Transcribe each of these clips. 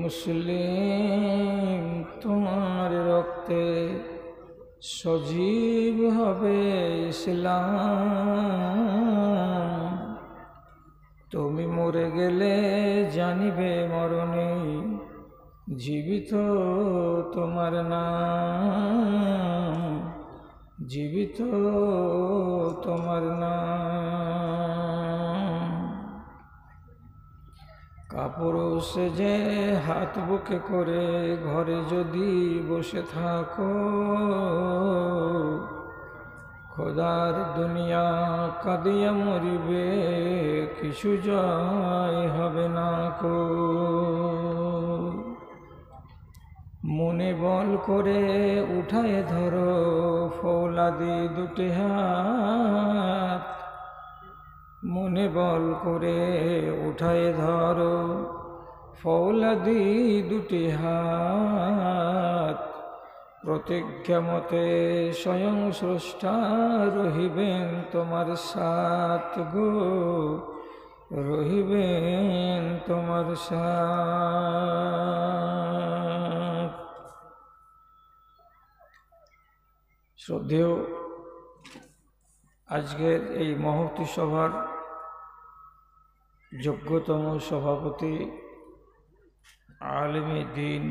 মুসলিম তোমার রক্তে সজীব হবে ইসলাম। তুমি মরে গেলে জানিবে মরণে জীবিত তোমার নাম, জীবিত তোমার নাম। কাপড় সেজে হাত বুকে করে ঘরে যদি বসে থাকো, খোদার দুনিয়া কাঁদিয়া মরিবে, কিছু জয় হবে না কো। মনে বল করে উঠায় ধরো ফৌলাদি দুটি হাত, মনে বল করে উঠায় ধরো ফৌলাদি দুটি হাত। প্রতিজ্ঞা মতে স্বয়ং স্রষ্টা রহিবেন তোমার সাথ গো, রহিবেন তোমার সাথ। শ্রদ্ধেয় আজকের এই মহতী সভার যোগ্যতম সভাপতি আলেমে দ্বীন,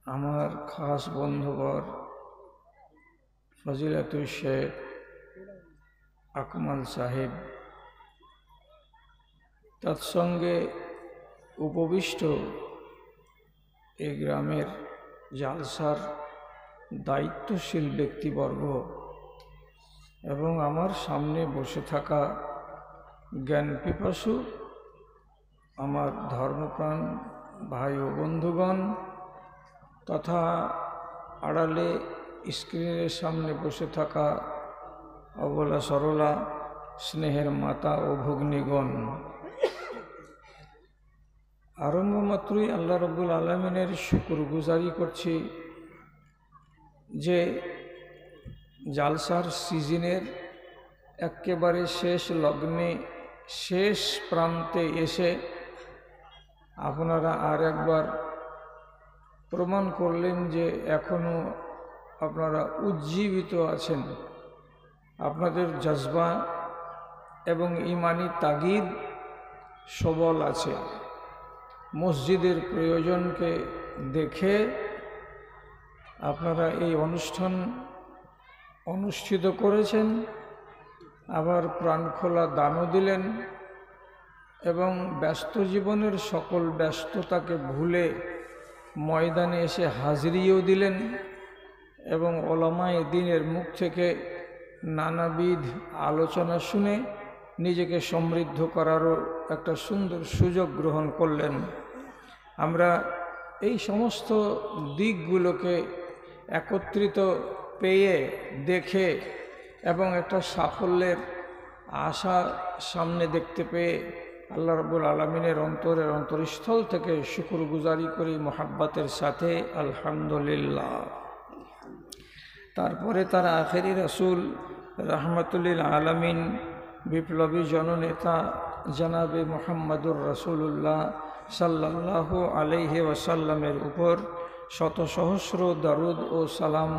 আমার খাস বন্ধুবর ফজিলাতুল শেখ আকমাল সাহেব, তৎসঙ্গে উপবিষ্ট এই গ্রামের জালসার দায়িত্বশীল ব্যক্তিবর্গ এবং আমার সামনে বসে থাকা জ্ঞান পিপাসু আমার ধর্মপ্রাণ ভাই ও বন্ধুগণ, তথা আড়ালে স্ক্রিনের সামনে বসে থাকা অবলা সরলা স্নেহের মাতা ও ভগ্নীগণ, আরম্ভ মাত্রই আল্লাহ রব্বুল আলমিনের শুকরগুজারি করছি যে জালসার সিজনের একেবারে শেষ লগ্নে শেষ প্রান্তে এসে আপনারা আর একবার প্রমাণ করলেন যে এখনও আপনারা উজ্জীবিত আছেন। আপনাদের জজবা এবং ইমানি তাগিদ সবল আছে। মসজিদের প্রয়োজনকে দেখে আপনারা এই অনুষ্ঠান অনুষ্ঠিত করেছেন, আবার প্রাণখোলা দানও দিলেন এবং ব্যস্ত জীবনের সকল ব্যস্ততাকে ভুলে ময়দানে এসে হাজিরিও দিলেন এবং ওলামায়ে দ্বীনের মুখ থেকে নানাবিধ আলোচনা শুনে নিজেকে সমৃদ্ধ করারও একটা সুন্দর সুযোগ গ্রহণ করলেন। আমরা এই সমস্ত দিকগুলোকে একত্রিত পেয়ে দেখে এবং একটা সাফল্যের আশা সামনে দেখতে পেয়ে আল্লাহ রাব্বুল আলামিনের অন্তরের অন্তরস্থল থেকে শুকরগুজারি করি মোহাব্বতের সাথে আলহামদুলিল্লাহ। তারপরে তার আখেরি রাসূল রাহমাতুল্লিল আলামিন বিপ্লবী জননেতা জনাবে মুহাম্মদুর রাসূলুল্লাহ সাল্লাল্লাহু আলাইহি ওয়াসাল্লামের উপর শত সহস্র দরুদ ও সালাম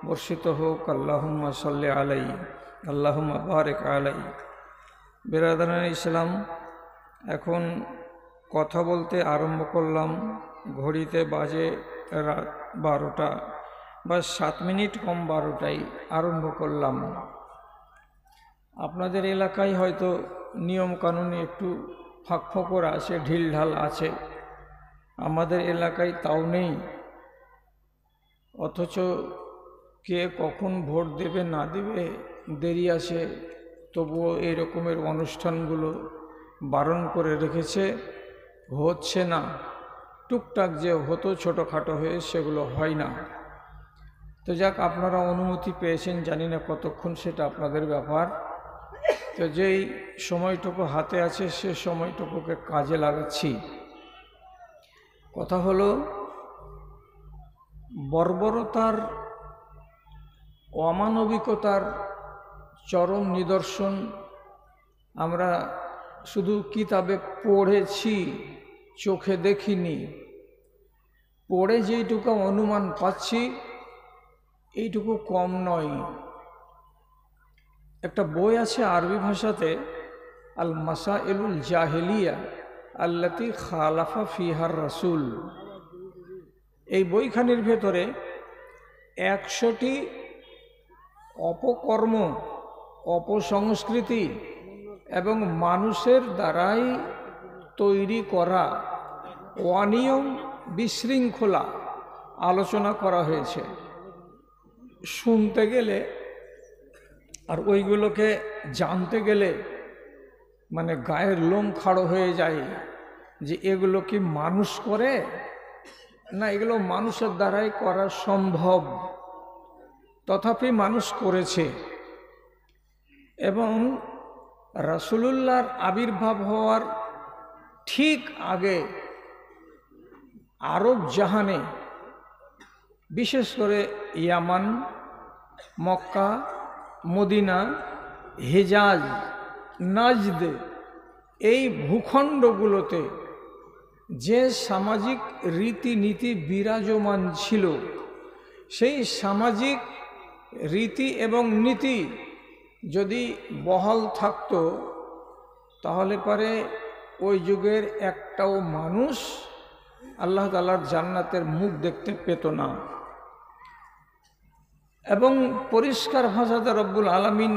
বর্ষিত হোক। আল্লাহুম্মা সাল্লি আলাইহি, আল্লাহুম্মা বারিক আলাইহি। বিরাদরান ইসলাম, এখন কথা বলতে আরম্ভ করলাম, ঘড়িতে বাজে রাত 12টা বা 7 মিনিট কম 12টায় আরম্ভ করলাম। আপনাদের এলাকায় হয়তো নিয়ম কানুনে একটু ফাঁকফোকর আছে, ঢিলঢাল আছে, আমাদের এলাকায় তাও নেই। অথচ কে কখন ভোট দেবে না দেবে দেরি আছে, তবুও এই রকমের অনুষ্ঠানগুলো বারণ করে রেখেছে, হচ্ছে না। টুকটাক যে হতো ছোটোখাটো হয়ে সেগুলো হয় না। তো যাক, আপনারা অনুমতি পেয়েছেন, জানি না কতক্ষণ, সেটা আপনাদের ব্যাপার। তো যেই সময়টুকু হাতে আছে সে সময়টুকুকে কাজে লাগাচ্ছি। কথা হলো, বর্বরতার অমানবিকতার চরম নিদর্শন আমরা শুধু কিতাবে পড়েছি, চোখে দেখিনি, পড়ে যেইটুকু অনুমান পাচ্ছি এইটুকু কম নয়। একটা বই আছে আরবি ভাষাতে, আল মাসাইলুল জাহিলিয়া আল্লাতি খালাফা ফিহার রাসূল। এই বইখানির ভেতরে 100টি অপকর্ম, অপসংস্কৃতি এবং মানুষের দ্বারাই তৈরি করা অনিয়ম, বিশৃঙ্খলা আলোচনা করা হয়েছে। শুনতে গেলে আর ওইগুলোকে জানতে গেলে মানে গায়ের লোম খাড়ো হয়ে যায় যে এগুলো কি মানুষ করে, না এগুলো মানুষের দ্বারাই করা সম্ভব। তথাপি মানুষ করেছে। এবং রাসূলুল্লাহর আবির্ভাব হওয়ার ঠিক আগে আরব জাহানে, বিশেষ করে ইয়ামান, মক্কা, মদিনা, হেজাজ, নাজদ, এই ভূখণ্ডগুলোতে যে সামাজিক রীতিনীতি বিরাজমান ছিল, সেই সামাজিক রীতি এবং নীতি যদি বহাল থাকতো তাহলে পরে ওই যুগের একটাও মানুষ আল্লাহ তাআলার জান্নাতের মুখ দেখতে পেত না। এবং পরিষ্কার ভাষাতে রব্বুল আলামিন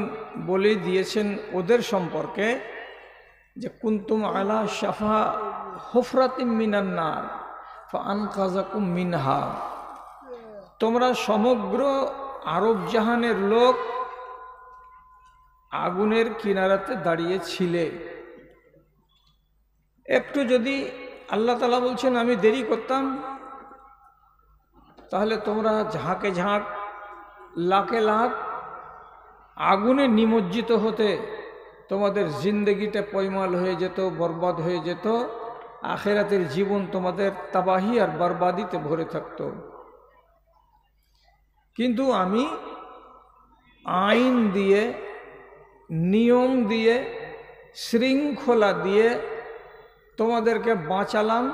বলে দিয়েছেন ওদের সম্পর্কে যে কুনতুম আলা শাফা হুফরাতিম মিনান নার ফাআনকাযাকুম মিনহা। তোমরা সমগ্র আরব জাহানের লোক আগুনের কিনারাতে দাঁড়িয়ে ছিলে। একটু যদি আল্লাহ তাআলা বলছেন আমি দেরি করতাম, তাহলে তোমরা ঝাঁকে ঝাঁক, লাখে লাখ আগুনে নিমজ্জিত হতে, তোমাদের জিন্দগিটা পয়মাল হয়ে যেত, বরবাদ হয়ে যেত, আখেরাতের জীবন তোমাদের তাবাহি আর বরবাদিতে ভরে থাকত। কিন্তু আমি আইন দিয়ে, নিয়ম দিয়ে, শৃঙ্খলা দিয়ে তোমাদেরকে বাঁচালাম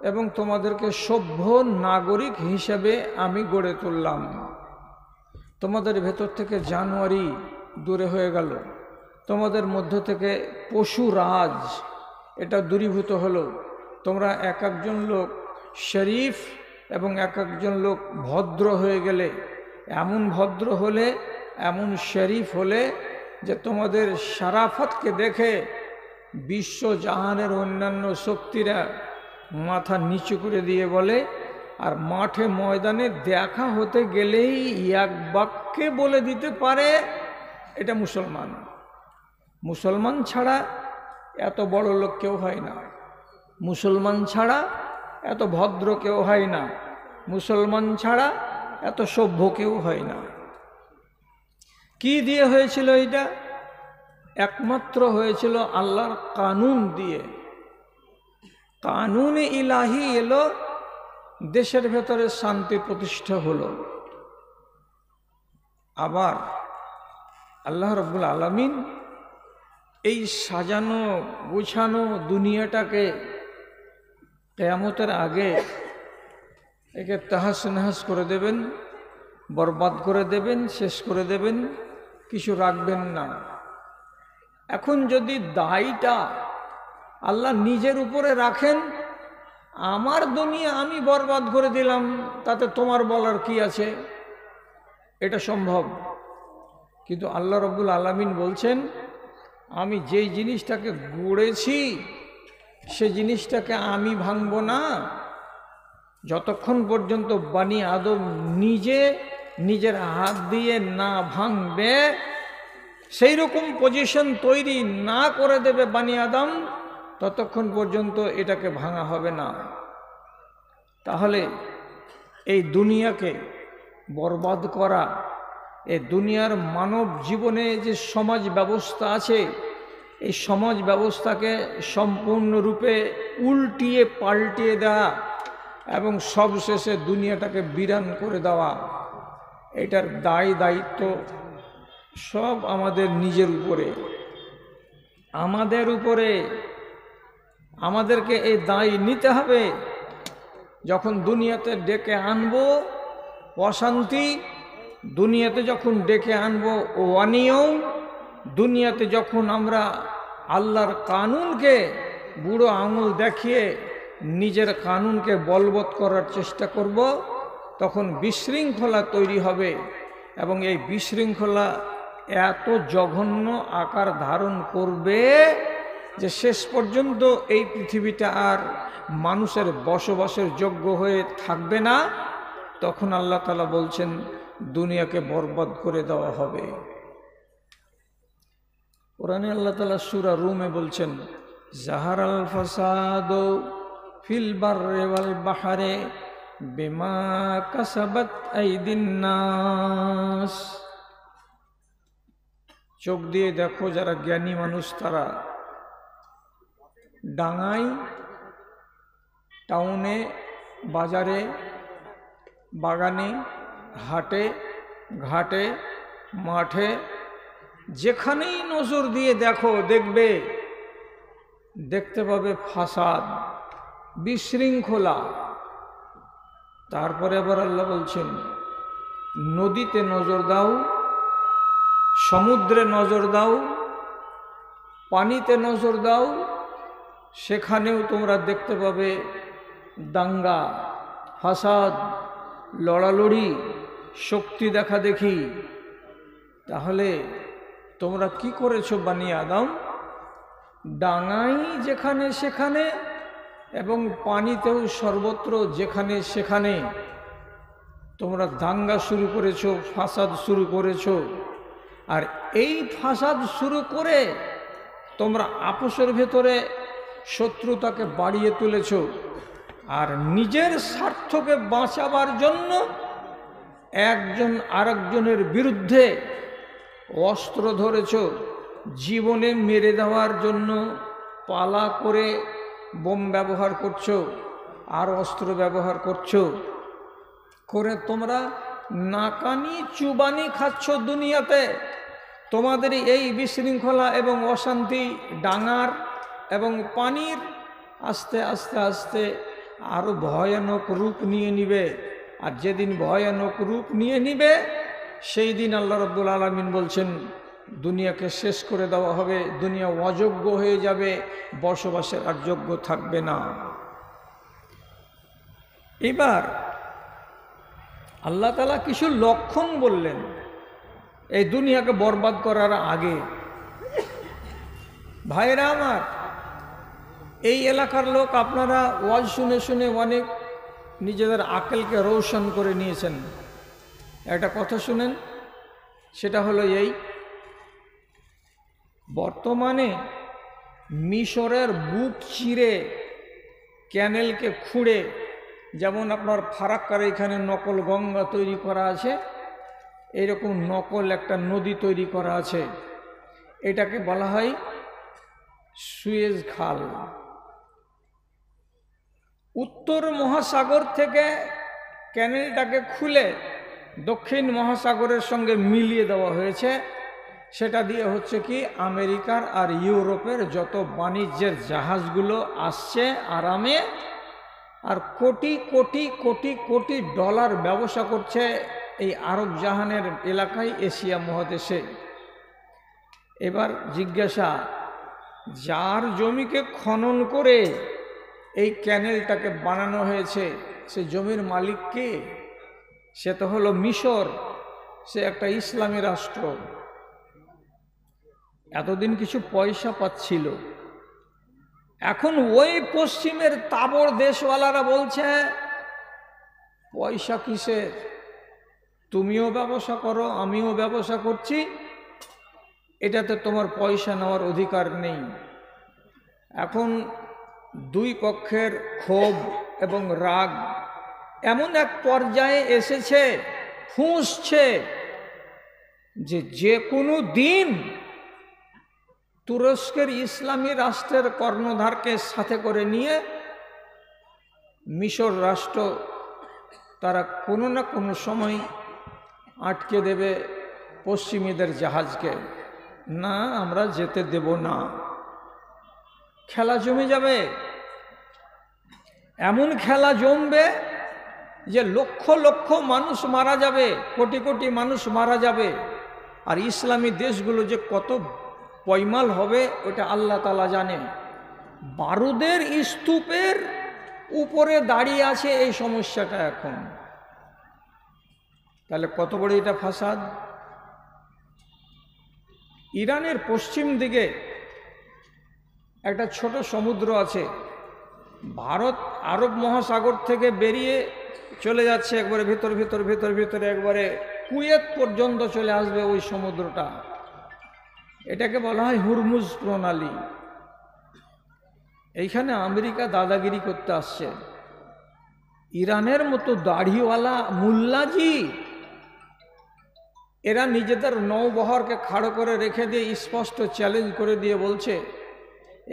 এবং তোমাদেরকে সভ্য নাগরিক হিসেবে আমি গড়ে তুললাম। তোমাদের ভেতর থেকে জানোয়ারি দূরে হয়ে গেল, তোমাদের মধ্য থেকে পশু রাজ এটা দূরীভূত হলো। তোমরা এক একজন লোক শরীফ এবং এক একজন লোক ভদ্র হয়ে গেলে। এমন ভদ্র হলে, এমন শরীফ হলে যে তোমাদের শারাফতকে দেখে বিশ্ব জাহানের অন্যান্য শক্তিরা মাথা নিচু করে দিয়ে বলে, আর মাঠে ময়দানে দেখা হতে গেলেই এক বাক্যে বলে দিতে পারে এটা মুসলমান। মুসলমান ছাড়া এত বড় লোক কেউ হয় না, মুসলমান ছাড়া এত ভদ্র কেউ হয় না, মুসলমান ছাড়া এত সভ্য কেউ হয় না। কি দিয়ে হয়েছিল এটা? একমাত্র হয়েছিল আল্লাহর কানুন দিয়ে। কানুনে ইলাহি এলো, দেশের ভেতরে শান্তি প্রতিষ্ঠা হলো। আবার আল্লাহ রাব্বুল আলামিন এই সাজানো গোছানো দুনিয়াটাকে কিয়ামতের আগে একে তাহাস নাহাস করে দেবেন, বরবাদ করে দেবেন, শেষ করে দেবেন, কিছু রাখবেন না। এখন যদি দায়টা আল্লাহ নিজের উপরে রাখেন, আমার দুনিয়া আমি বরবাদ করে দিলাম, তাতে তোমার বলার কি আছে? এটা সম্ভব। কিন্তু আল্লাহ রাব্বুল আলামিন বলছেন আমি যেই জিনিসটাকে গড়েছি সে জিনিসটাকে আমি ভাঙব না, যতক্ষণ পর্যন্ত বানি আদম নিজে নিজের হাত দিয়ে না ভাঙবে, সেই রকম পজিশন তৈরি না করে দেবে বানি আদম, ততক্ষণ পর্যন্ত এটাকে ভাঙা হবে না। তাহলে এই দুনিয়াকে বরবাদ করা, এই দুনিয়ার মানব জীবনে যে সমাজ ব্যবস্থা আছে, এই সমাজ ব্যবস্থাকে সম্পূর্ণরূপে উল্টিয়ে পাল্টিয়ে দেওয়া এবং সবশেষে দুনিয়াটাকে বিরান করে দেওয়া, এটার দায়িত্ব সব আমাদের নিজের উপরে। আমাদেরকে এই দায় নিতে হবে। যখন দুনিয়াতে ডেকে আনবো অশান্তি, দুনিয়াতে যখন ডেকে আনবো অনিয়ম, দুনিয়াতে যখন আমরা আল্লাহর কানুনকে বুড়ো আঙুল দেখিয়ে নিজের কানুনকে বলবৎ করার চেষ্টা করব, তখন বিশৃঙ্খলা তৈরি হবে। এবং এই বিশৃঙ্খলা এত জঘন্য আকার ধারণ করবে যে শেষ পর্যন্ত এই পৃথিবীটা আর মানুষের বসবাসের যোগ্য হয়ে থাকবে না। তখন আল্লাহ তাআলা বলছেন দুনিয়াকে বরবাদ করে দেওয়া হবে। কোরআনে আল্লাহ তাআলা সূরা রুমে বলছেন, জাহারাল ফাসাদু ফিল বাররি ওয়াল বাহরি বিমা কাসাবাত আইদিন নাস। চোখ দিয়ে দেখো যারা জ্ঞানী মানুষ, তারা ডাঙায়, টাউনে, বাজারে, বাগানে, হাটে, ঘাটে, মাঠে, যেখানেই নজর দিয়ে দেখো দেখতে পাবে ফাসাদ, বিশৃঙ্খলা। তারপরে আবার আল্লাহ বলছেন নদীতে নজর দাও, সমুদ্রে নজর দাও, পানিতে নজর দাও, সেখানেও তোমরা দেখতে পাবে দাঙ্গা, ফাসাদ, লড়ালড়ি, শক্তি দেখা দেখি। তাহলে তোমরা কি করেছো বানি আদম? ডাঙাই যেখানে সেখানে এবং পানিতেও সর্বত্র যেখানে সেখানে তোমরা দাঙ্গা শুরু করেছো, ফাসাদ শুরু করেছো। আর এই ফাসাদ শুরু করে তোমরা আপোষের ভেতরে শত্রুতাকে বাড়িয়ে তুলেছো, আর নিজের স্বার্থকে বাঁচাবার জন্য একজন আরেকজনের বিরুদ্ধে অস্ত্র ধরেছ, জীবনে মেরে দেওয়ার জন্য পালা করে বোম ব্যবহার করছো আর অস্ত্র ব্যবহার করছো, করে তোমরা নাকানি চুবানি খাচ্ছ দুনিয়াতে। তোমাদের এই বিশৃঙ্খলা এবং অশান্তি ডাঙার এবং পানির আস্তে আস্তে আস্তে আরো ভয়ানক রূপ নিয়ে নিবে। আর যেদিন ভয়ানক রূপ নিয়ে নিবে সেই দিন আল্লাহ রাব্বুল আলামিন বলছেন দুনিয়াকে শেষ করে দেওয়া হবে, দুনিয়া অযোগ্য হয়ে যাবে, বসবাসের আর যোগ্য থাকবে না। এবার আল্লাহ তাআলা কিছু লক্ষণ বললেন এই দুনিয়াকে বরবাদ করার আগে। ভাইরা আমার, এই এলাকার লোক আপনারা ওয়াজ শুনে শুনে অনেক নিজেদের আকলকে রৌশন করে নিয়েছেন। একটা কথা শুনেন, সেটা হলো এই, বর্তমানে মিশরের বুক চিরে ক্যানেলকে খুঁড়ে, যেমন আপনার ফারাক্কার এখানে নকল গঙ্গা তৈরি করা আছে, এইরকম নকল একটা নদী তৈরি করা আছে। এটাকে বলা হয় সুয়েজ খাল। উত্তর মহাসাগর থেকে ক্যানেলটাকে খুলে দক্ষিণ মহাসাগরের সঙ্গে মিলিয়ে দেওয়া হয়েছে। সেটা দিয়ে হচ্ছে কি, আমেরিকার আর ইউরোপের যত বাণিজ্যের জাহাজগুলো আসছে আরামে, আর কোটি কোটি কোটি কোটি ডলার ব্যবসা করছে এই আরব জাহানের এলাকায়, এশিয়া মহাদেশে। এবার জিজ্ঞাসা, যার জমিকে খনন করে এই ক্যানেলটাকে বানানো হয়েছে সে জমির মালিক কে? সে তো হলো মিশর, সে একটা ইসলামী রাষ্ট্র। এতদিন কিছু পয়সা পাচ্ছিল, এখন ওই পশ্চিমের তাবড় দেশওয়ালারা বলছে পয়সা কিসের, তুমিও ব্যবসা করো আমিও ব্যবসা করছি, এটাতে তোমার পয়সা নেওয়ার অধিকার নেই। এখন দুই পক্ষের ক্ষোভ এবং রাগ এমন এক পর্যায়ে এসেছে, ফুঁসছে যে কোনো দিন তুরস্কের ইসলামী রাষ্ট্রের কর্ণধারকে সাথে করে নিয়ে মিশর রাষ্ট্র তারা কোনো না কোনো সময় আটকে দেবে পশ্চিমীদের জাহাজকে। না, আমরা যেতে দেব না, খেলা জমে যাবে। এমন খেলা জমবে যে লক্ষ লক্ষ মানুষ মারা যাবে, কোটি কোটি মানুষ মারা যাবে। আর ইসলামী দেশগুলো যে কত পয়মাল হবে ওটা আল্লাহ তাআলা জানে। বারুদের স্তূপের উপরে দাঁড়িয়ে আছে এই সমস্যাটা এখন। তাহলে কত বড় এটা ফাসাদ। ইরানের পশ্চিম দিকে একটা ছোট সমুদ্র আছে, ভারত আরব মহাসাগর থেকে বেরিয়ে চলে যাচ্ছে একবারে ভিতর ভিতর ভিতর ভিতরে একবারে কুয়েত পর্যন্ত চলে আসবে ওই সমুদ্রটা। এটাকে বলা হয় হুরমুজ প্রণালী। এইখানে আমেরিকা দাদাগিরি করতে আসছে। ইরানের মতো দাড়িওয়ালা মুল্লাজি এরা নিজেদের নৌবহরকে খাড়ো করে রেখে দিয়ে স্পষ্ট চ্যালেঞ্জ করে দিয়ে বলছে,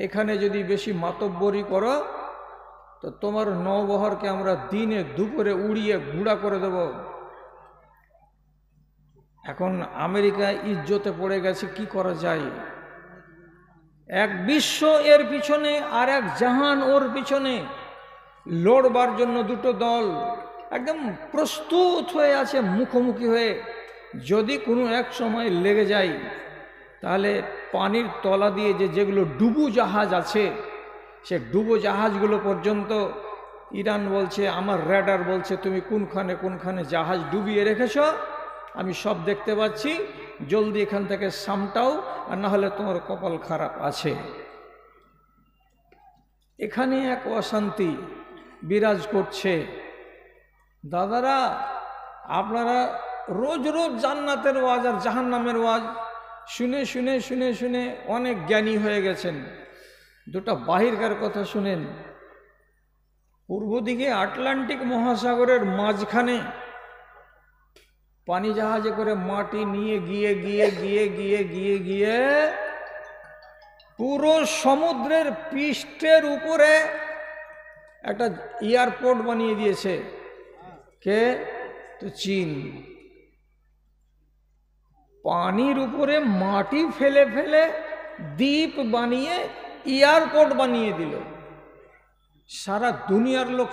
এখানে যদি বেশি মাতব্বরি করো তো তোমার নৌবহরকে আমরা দিনে দুপুরে উড়িয়ে গুঁড়া করে দেব। এখন আমেরিকা ইজ্জতে পড়ে গেছে, কি করা যায়। এক বিশ্ব এর পিছনে আর এক জাহান ওর পিছনে, লড়বার জন্য দুটো দল একদম প্রস্তুত হয়ে আছে মুখোমুখি হয়ে। যদি কোনো এক সময় লেগে যায় তাহলে পানির তলা দিয়ে যেগুলো ডুবু জাহাজ আছে সে ডুবো জাহাজগুলো পর্যন্ত ইরান বলছে, আমার র্যাডার বলছে তুমি কোনখানে কোনখানে জাহাজ ডুবিয়ে রেখেছ আমি সব দেখতে পাচ্ছি, জলদি এখান থেকে সামটাও, আর না হলে তোমার কপাল খারাপ আছে। এখানে এক অশান্তি বিরাজ করছে। দাদারা, আপনারা রোজ রোজ জান্নাতের ওয়াজ আর জাহান্নামের ওয়াজ শুনে শুনে শুনে শুনে অনেক জ্ঞানী হয়ে গেছেন। দুটা বাহিরকার কথা শুনেন। পূর্ব দিকে আটলান্টিক মহাসাগরের মাঝখানে পানি জাহাজে করে মাটি নিয়ে গিয়ে গিয়ে গিয়ে গিয়ে গিয়ে গিয়ে পুরো সমুদ্রের পৃষ্ঠের উপরে একটা এয়ারপোর্ট বানিয়ে দিয়েছে। কে? তো চীন। পানির উপরে মাটি ফেলে ফেলে দ্বীপ বানিয়ে এয়ারপোর্ট বানিয়ে দিল। সারা দুনিয়ার লোক